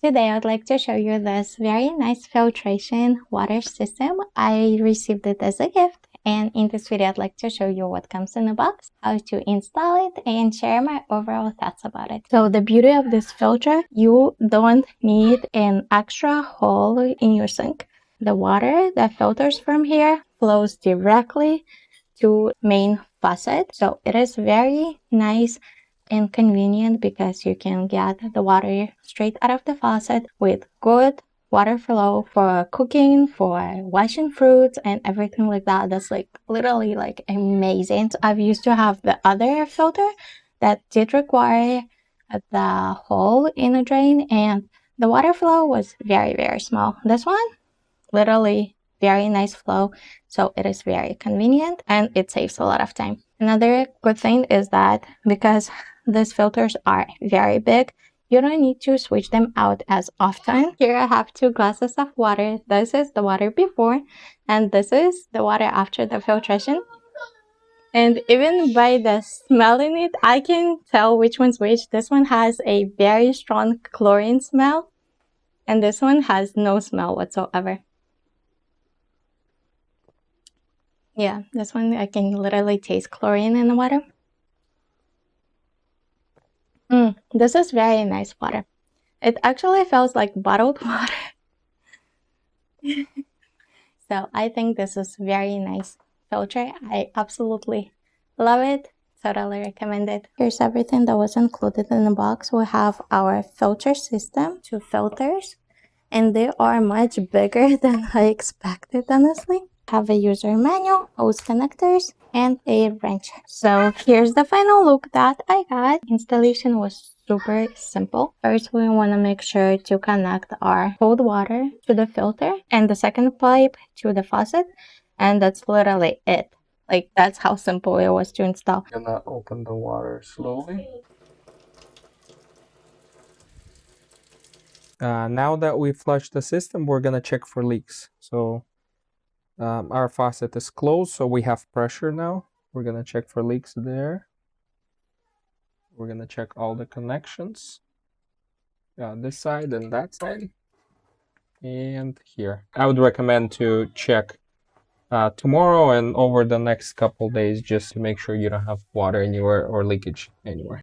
Today I'd like to show you this very nice filtration water system. I received it as a gift, and in this video I'd like to show you what comes in the box, how to install it, and share my overall thoughts about it. So the beauty of this filter, you don't need an extra hole in your sink. The water that filters from here flows directly to main faucet. So it is very nice and convenient because you can get the water straight out of the faucet with good water flow for cooking, for washing fruits and everything like that. That's like literally like amazing. I've used to have the other filter that did require the hole in the drain, and the water flow was very small. This one literally very nice flow, so it is very convenient and it saves a lot of time. Another good thing is that because these filters are very big, you don't need to switch them out as often. Here I have 2 glasses of water. This is the water before and this is the water after the filtration. And even by the smell in it, I can tell which one's which. This one has a very strong chlorine smell and this one has no smell whatsoever. Yeah, this one I can literally taste chlorine in the water. This is very nice water. It actually feels like bottled water. So I think this is very nice filter. I absolutely love it. Totally recommend it. Here's everything that was included in the box. We have our filter system, 2 filters, and they are much bigger than I expected, honestly. Have a user manual, hose connectors, and a wrench. So here's the final look that I got. Installation was super simple. First, we want to make sure to connect our cold water to the filter and the second pipe to the faucet, and that's literally it. Like, that's how simple it was to install. I'm gonna open the water slowly. Now that we flushed the system, we're gonna check for leaks. So our faucet is closed, so we have pressure now. We're gonna check for leaks there. We're gonna check all the connections. This side and that side. And here. I would recommend to check tomorrow and over the next couple days just to make sure you don't have water anywhere or leakage anywhere.